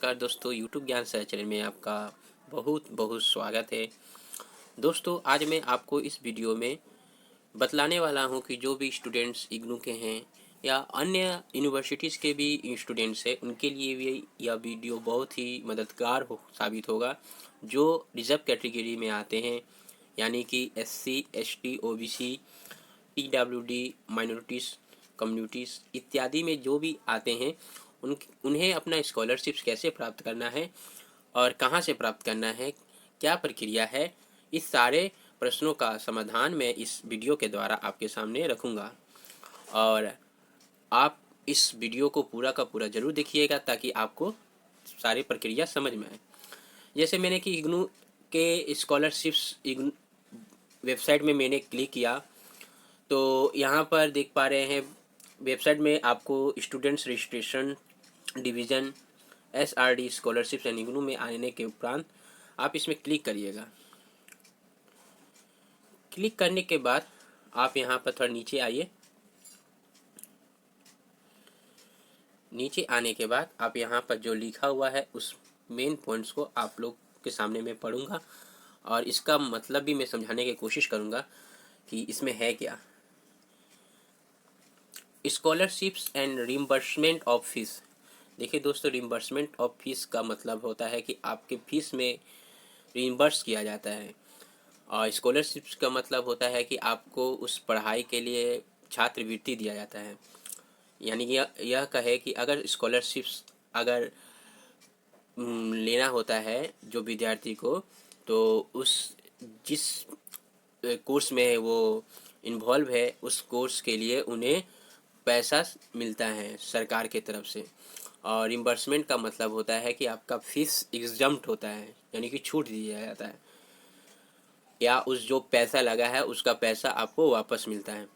नमस्कार दोस्तों, यूट्यूब ज्ञान सह चैनल में आपका बहुत बहुत स्वागत है। दोस्तों, आज मैं आपको इस वीडियो में बतलाने वाला हूं कि जो भी स्टूडेंट्स इग्नू के हैं या अन्य यूनिवर्सिटीज़ के भी स्टूडेंट्स हैं, उनके लिए भी यह वीडियो बहुत ही मददगार साबित होगा। जो रिजर्व कैटेगरी में आते हैं, यानी कि SC, ST, OBC, PWD, minorities communities इत्यादि में जो भी आते हैं, उन्हें अपना स्कॉलरशिप्स कैसे प्राप्त करना है और कहाँ से प्राप्त करना है, क्या प्रक्रिया है, इस सारे प्रश्नों का समाधान मैं इस वीडियो के द्वारा आपके सामने रखूँगा। और आप इस वीडियो को पूरा का पूरा ज़रूर देखिएगा ताकि आपको सारी प्रक्रिया समझ में आए। जैसे मैंने कि इग्नू के स्कॉलरशिप्स इग्नू वेबसाइट में मैंने क्लिक किया, तो यहाँ पर देख पा रहे हैं वेबसाइट में आपको students registration division SRD scholarships and IGNOU में आने के उपरांत आप इसमें क्लिक करिएगा। क्लिक करने के बाद आप यहाँ पर थोड़ा नीचे आइए। नीचे आने के बाद आप यहाँ पर जो लिखा हुआ है उस मेन पॉइंट्स को आप लोग के सामने मैं पढ़ूंगा और इसका मतलब भी मैं समझाने की कोशिश करूँगा कि इसमें है क्या। Scholarships and reimbursement of fees. देखिए दोस्तों, रिम्बर्समेंट ऑफ फीस का मतलब होता है कि आपके फीस में रिम्बर्स किया जाता है, और स्कॉलरशिप्स का मतलब होता है कि आपको उस पढ़ाई के लिए छात्रवृत्ति दिया जाता है। यानी यह कहे कि अगर स्कॉलरशिप्स अगर लेना होता है जो विद्यार्थी को, तो उस जिस कोर्स में वो इन्वॉल्व है उस कोर्स के लिए उन्हें पैसा मिलता है सरकार के तरफ से। और रिम्बर्समेंट का मतलब होता है कि आपका फीस एग्जम्प्ट होता है, यानी कि छूट दिया जाता है, या उस जो पैसा लगा है उसका पैसा आपको वापस मिलता है।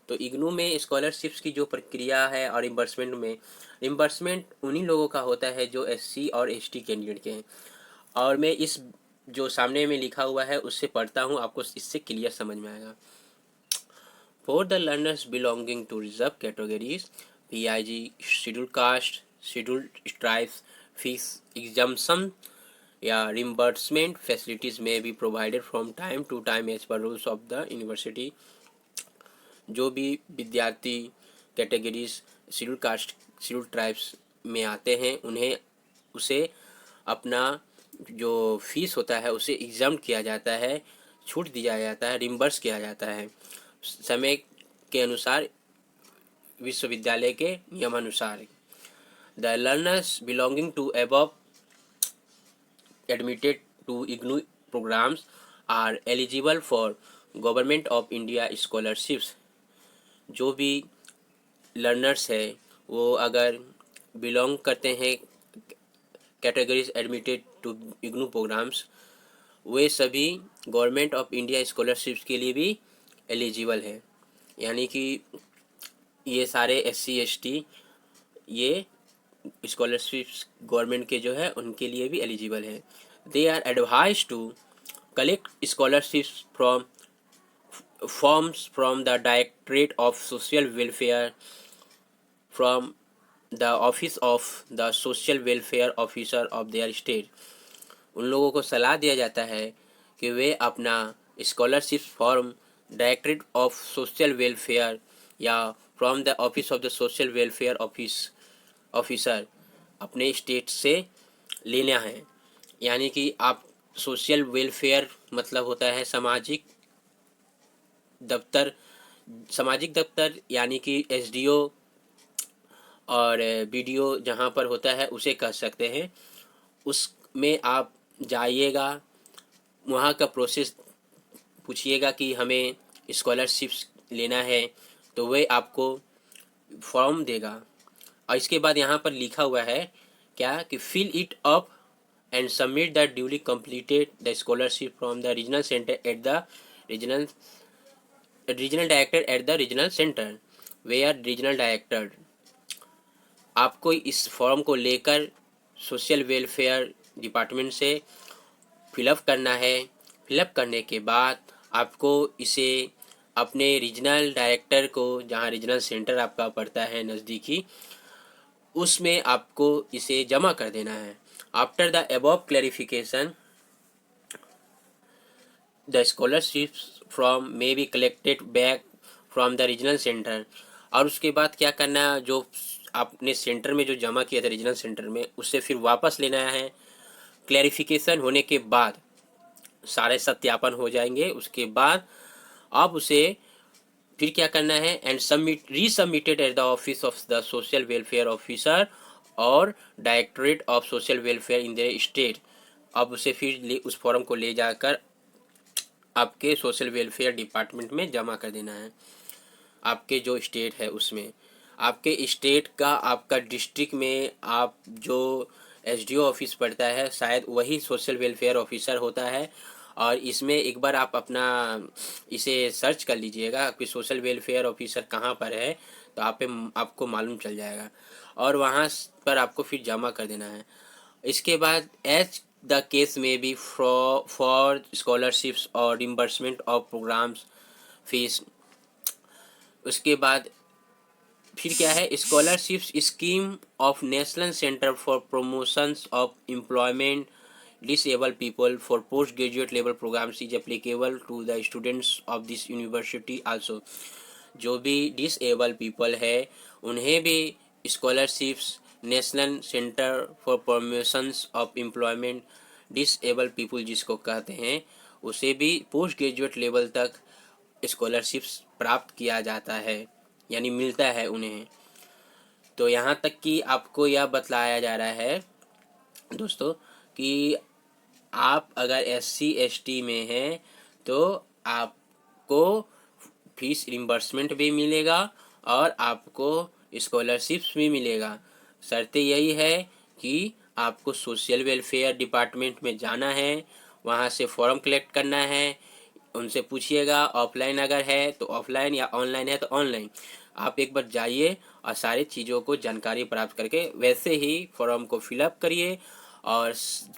तो इग्नू में स्कॉलरशिप्स की जो प्रक्रिया है और रिम्बर्समेंट में, रिम्बर्समेंट उन्हीं लोगों का होता है जो SC और ST कैंडिडेट के हैं। और मैं इस जो सामने में लिखा हुआ है उससे पढ़ता हूँ, आपको इससे क्लियर समझ में आएगा। For the learners belonging to reserved categories, PIG, scheduled caste, scheduled tribes, fees exemption या reimbursement facilities may be provided from time to time as per rules of the university। जो भी विद्यार्थी categories schedule caste schedule tribes में आते हैं, उन्हें उसे अपना जो फीस होता है उसे एग्जाम किया जाता है, छूट दिया जाता है, रिम्बर्स किया जाता है समय के अनुसार, विश्वविद्यालय के नियमानुसार। The learners belonging to above admitted to IGNOU programs are eligible for government of India scholarships. जो भी लर्नर्स है वो अगर बिलोंग करते हैं categories admitted to IGNOU programmes, वे सभी गवर्नमेंट ऑफ इंडिया स्कॉलरशिप्स के लिए भी एलिजिबल है। यानी कि ये सारे SC ST ये स्कॉलरशिप्स गवर्नमेंट के जो है उनके लिए भी एलिजिबल है। They are advise to collect scholarships from forms from the Directorate of Social Welfare, from the Office of the Social Welfare Officer of their state। उन लोगों को सलाह दिया जाता है कि वे अपना scholarship form directorate of social welfare या from the office of the social welfare officer अपने स्टेट से लेना है। यानी कि आप सोशल वेलफेयर मतलब होता है सामाजिक दफ्तर, सामाजिक दफ्तर यानी कि SDO और BDO जहाँ पर होता है उसे कह सकते हैं। उसमें आप जाइएगा, वहाँ का प्रोसेस पूछिएगा कि हमें स्कॉलरशिप्स लेना है, तो वह आपको फॉर्म देगा। और इसके बाद यहाँ पर लिखा हुआ है क्या कि fill it up and submit the duly completed the scholarship from the regional centre at the regional director at the regional centre where regional director. आपको इस फॉर्म को लेकर सोशल वेलफेयर डिपार्टमेंट से फिलअप करना है। फिलअप करने के बाद आपको इसे अपने रीजनल डायरेक्टर को, जहां रीजनल सेंटर आपका पड़ता है नज़दीकी, उसमें आपको इसे जमा कर देना है। After the above clarification, the scholarships from may be collected back from the regional center। और उसके बाद क्या करना है, जो आपने सेंटर में जो जमा किया था रीजनल सेंटर में, उससे फिर वापस लेना है। क्लैरिफिकेशन होने के बाद सारे सत्यापन हो जाएंगे, उसके बाद आप उसे फिर क्या करना है, and submit resubmitted at the office of the social welfare officer और directorate of social welfare in the state. अब उसे फिर उस फॉर्म को ले जाकर आपके सोशल वेलफेयर डिपार्टमेंट में जमा कर देना है, आपके जो स्टेट है उसमें। आपके स्टेट का, आपका डिस्ट्रिक्ट में आप जो एसडीओ ऑफिस पड़ता है शायद वही सोशल वेलफेयर ऑफिसर होता है। और इसमें एक बार आप अपना इसे सर्च कर लीजिएगा कि सोशल वेलफेयर ऑफिसर कहाँ पर है, तो आपको मालूम चल जाएगा और वहाँ पर आपको फिर जमा कर देना है। इसके बाद एज द केस में बी फॉर स्कॉलरशिप्स और रिम्बर्समेंट ऑफ प्रोग्राम्स फीस। उसके बाद फिर क्या है, scholarships scheme of national centre for promotions of employment disable people for post graduate level programmes is applicable to the students of this university also. जो भी disable people है उन्हें भी scholarships national centre for promotions of employment disable people जिसको कहते हैं, उसे भी पोस्ट ग्रेजुएट लेवल तक स्कॉलरशिप्स प्राप्त किया जाता है, यानी मिलता है उन्हें। तो यहाँ तक कि आपको यह बतलाया जा रहा है दोस्तों कि आप अगर SC ST में हैं तो आपको फीस रिम्बर्समेंट भी मिलेगा और आपको स्कॉलरशिप्स भी मिलेगा। शर्तें यही है कि आपको सोशल वेलफेयर डिपार्टमेंट में जाना है, वहाँ से फॉर्म कलेक्ट करना है, उनसे पूछिएगा ऑफलाइन अगर है तो ऑफलाइन या ऑनलाइन है तो ऑनलाइन। आप एक बार जाइए और सारी चीज़ों को जानकारी प्राप्त करके वैसे ही फॉर्म को फिलअप करिए और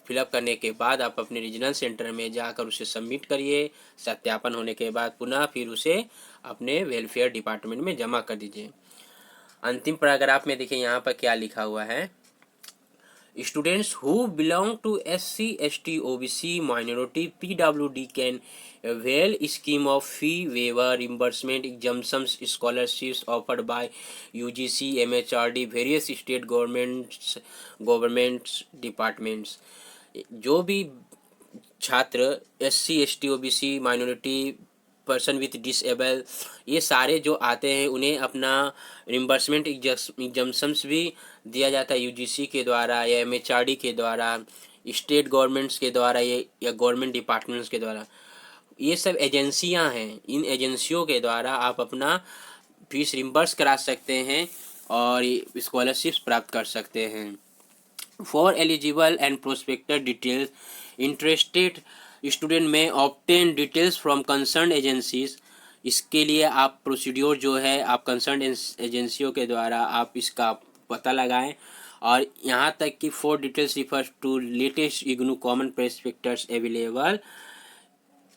फिलअप करने के बाद आप अपने रीजनल सेंटर में जाकर उसे सबमिट करिए। सत्यापन होने के बाद पुनः फिर उसे अपने वेलफेयर डिपार्टमेंट में जमा कर दीजिए। अंतिम पैराग्राफ में देखिए यहाँ पर क्या लिखा हुआ है, students who belong to SC ST OBC minority PWD can avail scheme of fee waiver reimbursement exemptions scholarships offered by UGC MHRD various state governments departments। जो भी छात्र SC ST OBC minority person with disable ये सारे जो आते हैं उन्हें अपना रिम्बर्समेंट एग्जम्पशंस भी दिया जाता है UGC के द्वारा या MHRD के द्वारा, स्टेट गवर्नमेंट्स के द्वारा या गवर्नमेंट डिपार्टमेंट्स के द्वारा। ये सब एजेंसियां हैं, इन एजेंसियों के द्वारा आप अपना फीस रिम्बर्स करा सकते हैं और स्कॉलरशिप्स प्राप्त कर सकते हैं। For eligible and prospector details interested student may obtain details from concern agencies. इसके लिए आप प्रोसीड्योर जो है आप कंसर्न एजेंसियों के द्वारा आप इसका पता लगाएं। और यहाँ तक कि for details refers to latest IGNOU common prospectus available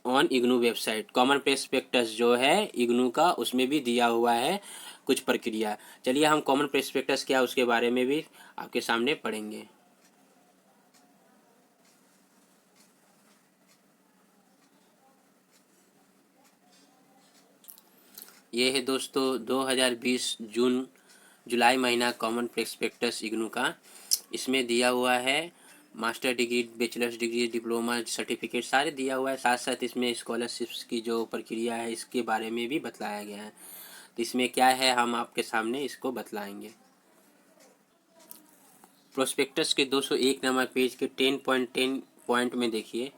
on IGNOU website. Common prospectus जो है इग्नू का उसमें भी दिया हुआ है कुछ प्रक्रिया। चलिए हम कॉमन प्रोस्पेक्टस क्या उसके बारे में भी आपके सामने पढ़ेंगे। ये है दोस्तों 2020 जुलाई महीना कॉमन प्रोस्पेक्टस इग्नू का। इसमें दिया हुआ है master degree, bachelors degree, diploma, certificate सारे दिया हुआ है। साथ साथ इसमें स्कॉलरशिप्स की जो प्रक्रिया है इसके बारे में भी बतलाया गया है। तो इसमें क्या है हम आपके सामने इसको बतलाएंगे। प्रोस्पेक्टस के 201 नंबर पेज के 10.10 पॉइंट में देखिए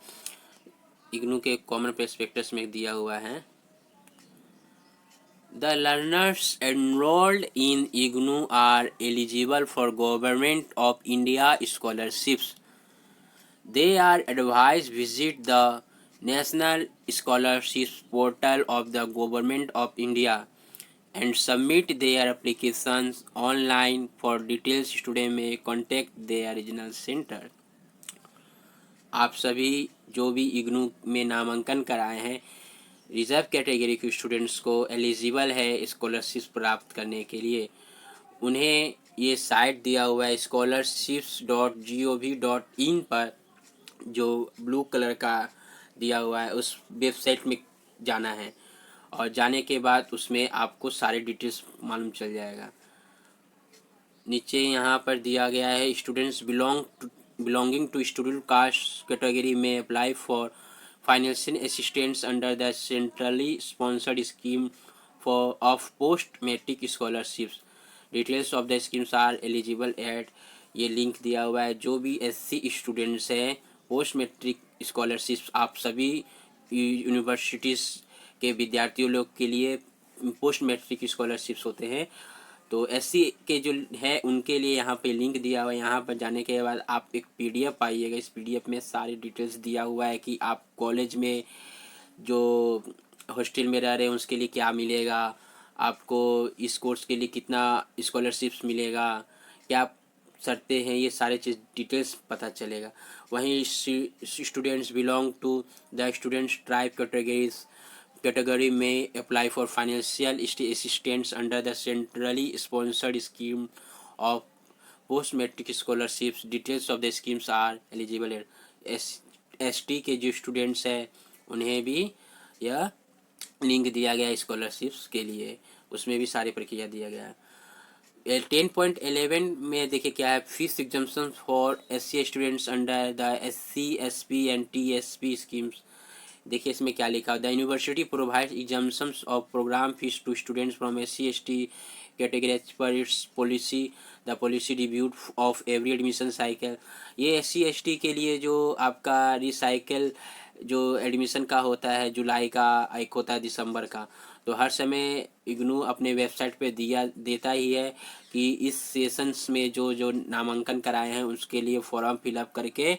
इग्नू के कॉमन प्रोस्पेक्टस में दिया हुआ है, The learners enrolled in IGNOU are eligible for Government of India scholarships. They are advised visit the National Scholarships portal of the Government of India and submit their applications online. For details, student may contact their regional center. आप सभी जो भी इग्नू में नामांकन कराए हैं reserve category के students को एलिजिबल है स्कॉलरशिप प्राप्त करने के लिए, उन्हें ये साइट दिया हुआ है scholarships.gov.in पर, जो ब्लू कलर का दिया हुआ है, उस वेबसाइट में जाना है। और जाने के बाद उसमें आपको सारे डिटेल्स मालूम चल जाएगा। नीचे यहाँ पर दिया गया है students belonging to scheduled caste category may apply for financial assistance under the centrally sponsored scheme for of post matric scholarships. Details of the schemes are eligible at, ये लिंक दिया हुआ है। जो भी SC स्टूडेंट्स हैं, post matric scholarships आप सभी universities के विद्यार्थियों लोग के लिए पोस्ट मैट्रिक स्कॉलरशिप्स होते हैं। तो SC के जो है उनके लिए यहाँ पे लिंक दिया हुआ है। यहाँ पर जाने के बाद आप एक PDF पाइएगा। इस PDF में सारी डिटेल्स दिया हुआ है कि आप कॉलेज में जो हॉस्टल में रह रहे हैं उसके लिए क्या मिलेगा, आपको इस कोर्स के लिए कितना स्कॉलरशिप्स मिलेगा, क्या शर्तें हैं, ये सारे चीज़ डिटेल्स पता चलेगा। वहीं students belong to the students tribe category may apply for financial assistance under the centrally sponsored scheme of post matric scholarships. Details of the schemes are eligible. ST के जो स्टूडेंट्स हैं उन्हें भी यह लिंक दिया गया है स्कॉलरशिप्स के लिए, उसमें भी सारी प्रक्रिया दिया गया है। 10.11 में देखिए क्या है, fees exemption for SC students under the SC SP and TSP schemes. देखिए इसमें क्या लिखा, the university provide exemptions of programme fees to students from SC/ST category per its policy, the policy review of every admission cycle. ये SC/ST के लिए जो आपका recycle जो एडमिशन का होता है, जुलाई का एक होता है दिसंबर का, तो हर समय इग्नू अपने वेबसाइट पे देता ही है कि इस सेशंस में जो जो नामांकन कराए हैं उसके लिए फॉर्म फिलअप करके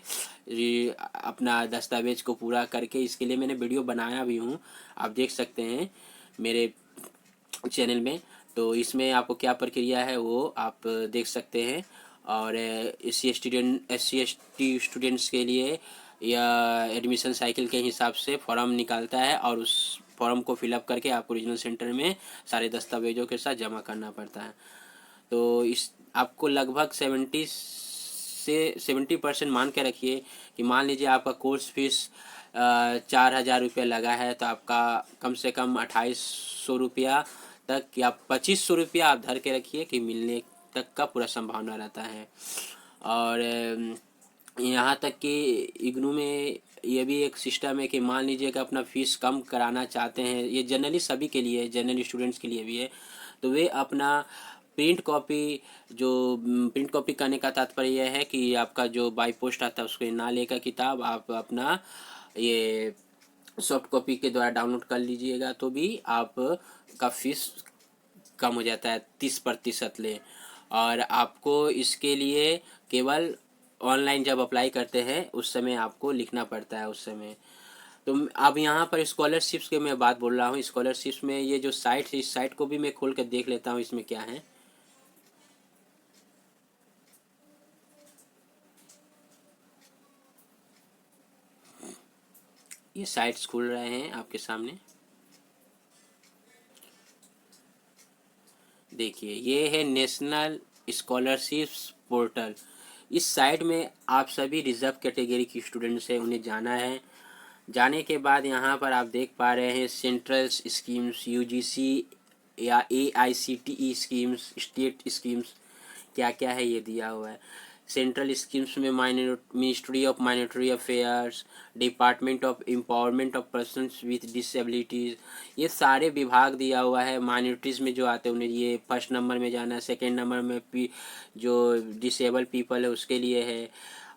अपना दस्तावेज को पूरा करके, इसके लिए मैंने वीडियो बनाया भी हूँ, आप देख सकते हैं मेरे चैनल में। तो इसमें आपको क्या प्रक्रिया है वो आप देख सकते हैं। और SC/ST स्टूडेंट्स के लिए या एडमिशन साइकिल के हिसाब से फॉर्म निकालता है और उस फॉर्म को फिलअप करके आपको रीजनल सेंटर में सारे दस्तावेजों के साथ जमा करना पड़ता है। तो इस आपको लगभग 70% मान के रखिए कि मान लीजिए आपका कोर्स फीस 4,000 रुपया लगा है, तो आपका कम से कम 2,800 रुपया तक या 2,500 रुपया आप धर के रखिए कि मिलने तक का पूरा संभावना रहता है। और यहाँ तक कि इग्नू में ये भी एक सिस्टम है कि मान लीजिए कि अपना फ़ीस कम कराना चाहते हैं, ये जनरली सभी के लिए, जनरल स्टूडेंट्स के लिए भी है, तो वे अपना प्रिंट कॉपी करने का तात्पर्य यह है कि आपका जो बाई पोस्ट आता है उसको ना लेकर किताब आप अपना ये सॉफ्ट कॉपी के द्वारा डाउनलोड कर लीजिएगा, तो भी आप का फीस कम हो जाता है 30% ले। और आपको इसके लिए केवल ऑनलाइन जब अप्लाई करते हैं उस समय आपको लिखना पड़ता है उस समय। तो अब यहाँ पर स्कॉलरशिप्स के मैं बात बोल रहा हूँ। स्कॉलरशिप्स में ये जो साइट है, इस साइट को भी मैं खोल कर देख लेता हूँ इसमें क्या है। ये साइट्स खुल रहे हैं आपके सामने, देखिए ये है नेशनल स्कॉलरशिप्स पोर्टल। इस साइट में आप सभी रिजर्व कैटेगरी की स्टूडेंट्स हैं, उन्हें जाना है। जाने के बाद यहाँ पर आप देख पा रहे हैं सेंट्रल स्कीम्स, UGC या AICTE स्कीम्स, स्टेट स्कीम्स क्या क्या है ये दिया हुआ है। सेंट्रल स्कीम्स में ministry of minority affairs, department of empowerment of persons with disabilities, ये सारे विभाग दिया हुआ है। माइनॉरिटीज़ में जो आते हैं उन्हें ये फर्स्ट नंबर में जाना है, सेकेंड नंबर में जो डिसेबल पीपल है उसके लिए है।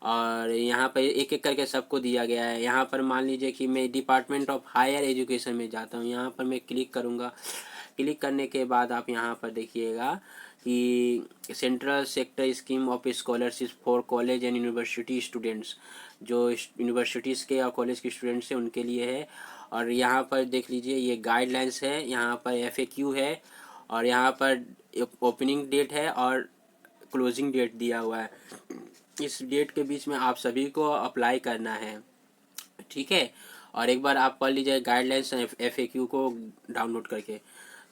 और यहाँ पर एक एक करके सबको दिया गया है। यहाँ पर मान लीजिए कि मैं डिपार्टमेंट ऑफ हायर एजुकेशन में जाता हूँ, यहाँ पर मैं क्लिक करूँगा। क्लिक करने के बाद आप यहाँ पर देखिएगा कि central sector scheme of scholarship for college and university students, जो यूनिवर्सिटीज़ के और कॉलेज के स्टूडेंट्स हैं उनके लिए है। और यहाँ पर देख लीजिए ये गाइडलाइंस है, यहाँ पर FAQ है, और यहाँ पर ओपनिंग डेट है और क्लोजिंग डेट दिया हुआ है। इस डेट के बीच में आप सभी को अप्लाई करना है, ठीक है। और एक बार आप पढ़ लीजिए गाइडलाइंस FAQ को डाउनलोड करके।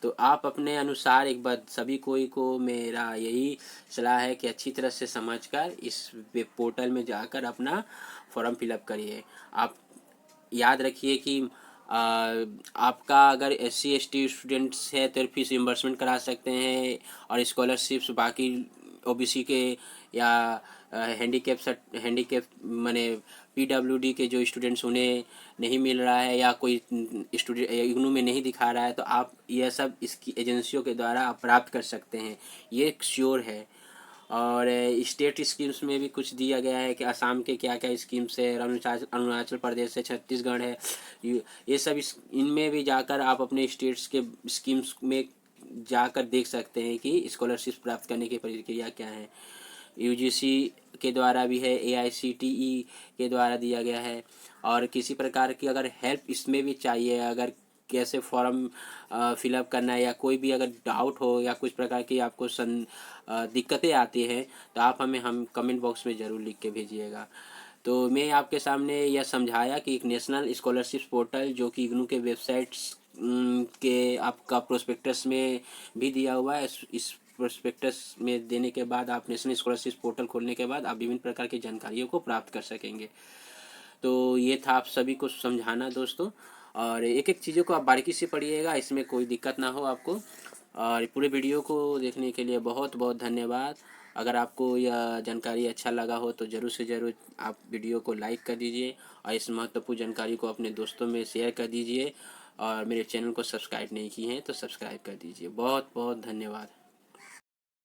तो तो आप अपने अनुसार एक बार सभी कोई को मेरा यही सलाह है कि अच्छी तरह से समझकर इस वेब पोर्टल में जाकर अपना फॉर्म फिलअप करिए। आप याद रखिए कि आपका अगर SC ST स्टूडेंट्स है तो फीस रिम्बर्समेंट करा सकते हैं, और स्कॉलरशिप्स बाकी OBC के या हैंडीकेप माने PWD के जो स्टूडेंट्स उन्हें नहीं मिल रहा है या कोई स्टूडेंट इग्नू में नहीं दिखा रहा है, तो आप यह सब इसकी एजेंसियों के द्वारा आप प्राप्त कर सकते हैं, ये श्योर है। और स्टेट स्कीम्स में भी कुछ दिया गया है कि असम के क्या क्या स्कीम्स है, अरुणाचल प्रदेश है, छत्तीसगढ़ है, ये सब इनमें भी जाकर आप अपने स्टेट्स के स्कीम्स में जाकर देख सकते हैं कि स्कॉलरशिप प्राप्त करने की प्रक्रिया क्या है। UGC के द्वारा भी है, AICTE के द्वारा दिया गया है। और किसी प्रकार की अगर हेल्प इसमें भी चाहिए, अगर कैसे फॉर्म फिलअप करना है या कोई भी अगर डाउट हो या कुछ प्रकार की आपको दिक्कतें आती हैं, तो आप हम कमेंट बॉक्स में ज़रूर लिख के भेजिएगा। तो मैं आपके सामने यह समझाया कि एक नेशनल स्कॉलरशिप पोर्टल जो कि इग्नू के वेबसाइट्स के आपका प्रोस्पेक्टस में भी दिया हुआ है। इस प्रोस्पेक्टस में देने के बाद आप नेशनल स्कॉलरशिप पोर्टल खोलने के बाद आप विभिन्न प्रकार की जानकारियों को प्राप्त कर सकेंगे। तो ये था आप सभी को समझाना दोस्तों, और एक एक चीज़ों को आप बारीकी से पढ़िएगा, इसमें कोई दिक्कत ना हो आपको। और पूरे वीडियो को देखने के लिए बहुत बहुत धन्यवाद। अगर आपको यह जानकारी अच्छा लगा हो तो ज़रूर से ज़रूर आप वीडियो को लाइक कर दीजिए, और इस महत्वपूर्ण जानकारी को अपने दोस्तों में शेयर कर दीजिए, और मेरे चैनल को सब्सक्राइब नहीं किए हैं तो सब्सक्राइब कर दीजिए। बहुत बहुत धन्यवाद।